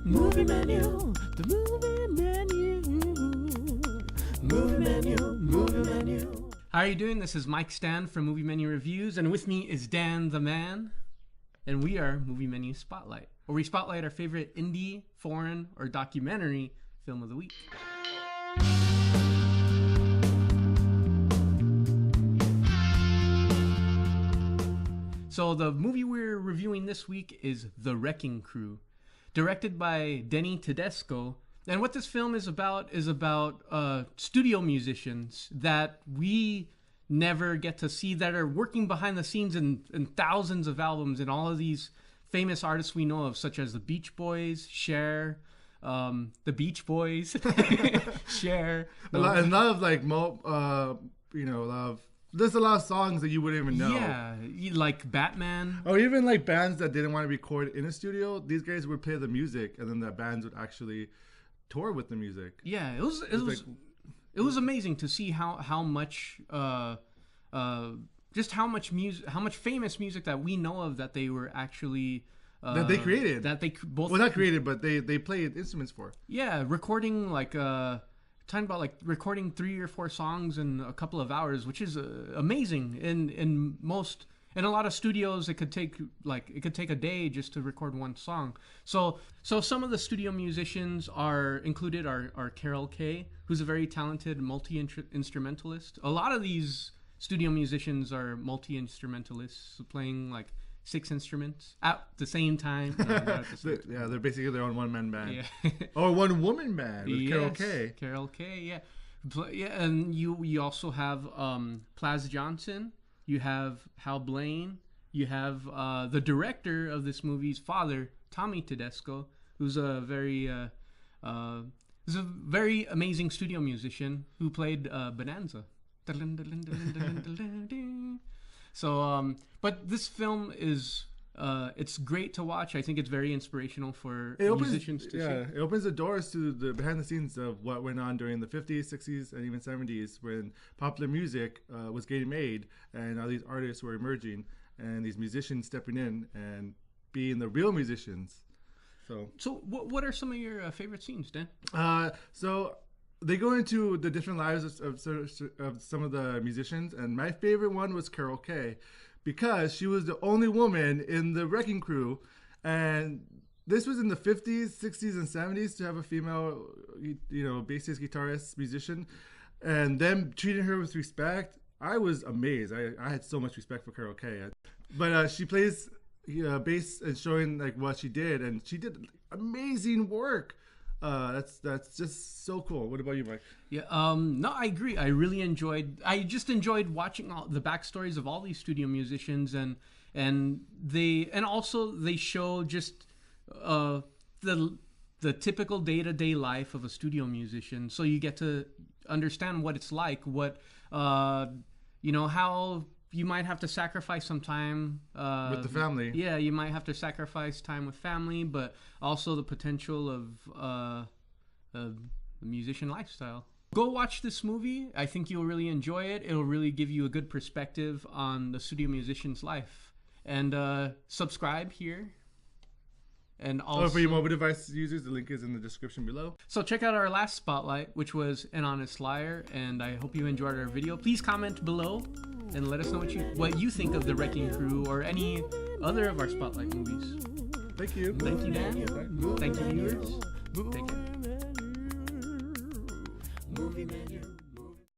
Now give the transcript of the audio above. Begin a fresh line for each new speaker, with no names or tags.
Movie menu, the movie menu. Movie menu, movie menu. How are you doing? This is Mike Stan from Movie Menu Reviews, and with me is Dan the Man. And we are Movie Menu Spotlight, where we spotlight our favorite indie, foreign, or documentary film of the week. So the movie we're reviewing this week is The Wrecking Crew, directed by Denny Tedesco. And what this film is about studio musicians that we never get to see, that are working behind the scenes in thousands of albums and all of these famous artists we know of, such as the Beach Boys, Cher, the Beach Boys, Cher.
A lot of like, there's a lot of songs that you wouldn't even know.
Yeah, like Batman.
Or even like bands that didn't want to record in a studio. These guys would play the music, and then the bands would actually tour with the music.
Yeah, it was amazing to see how much just how much famous music that we know of that they were actually
that they created.
That they both
not created, but they played instruments for.
Yeah, recording talking about like recording 3 or 4 songs in a couple of hours, which is amazing. In a lot of studios, it could take a day just to record one song. So some of the studio musicians included are Carol Kaye, who's a very talented multi-instrumentalist. A lot of these studio musicians are multi-instrumentalists, playing like 6 instruments at the same time. No, not at the same time.
Yeah, they're basically their own one-man band.
Yeah.
Or one-woman band with Carol Kaye.
Carol Kaye, yeah. Yeah, and you also have Plaz Johnson. You have Hal Blaine. You have the director of this movie's father, Tommy Tedesco, who's a very amazing studio musician who played Bonanza. So, but this film is it's great to watch. I think it's very inspirational for musicians to see.
It opens the doors to the behind the scenes of what went on during the 50s, 60s, and even 70s when popular music was getting made, and all these artists were emerging, and these musicians stepping in and being the real musicians.
So what are some of your favorite scenes, Dan?
So they go into the different lives of some of the musicians, and my favorite one was Carol Kaye, because she was the only woman in the Wrecking Crew, and this was in the 50s, 60s, and 70s to have a female, bassist, guitarist, musician, and them treating her with respect. I was amazed. I had so much respect for Carol Kaye, but she plays bass and showing like what she did, and she did amazing work. That's just so cool. What about you, Mike?
Yeah, no, I agree. I just enjoyed watching all the backstories of all these studio musicians, and also they show just the typical day-to-day life of a studio musician. So you get to understand what it's like, how you might have to sacrifice some time
with the family.
Yeah, you might have to sacrifice time with family, but also the potential of the musician lifestyle. Go watch this movie. I think you'll really enjoy it. It'll really give you a good perspective on the studio musician's life. And subscribe here. And also,
for your mobile device users, the link is in the description below.
So check out our last spotlight, which was An Honest Liar, and I hope you enjoyed our video. Please comment below and let us know what you think of The Wrecking Crew or any other of our spotlight movies.
Thank you.
Thank you, Dan. Thank you, viewers. Take care. Movie menu.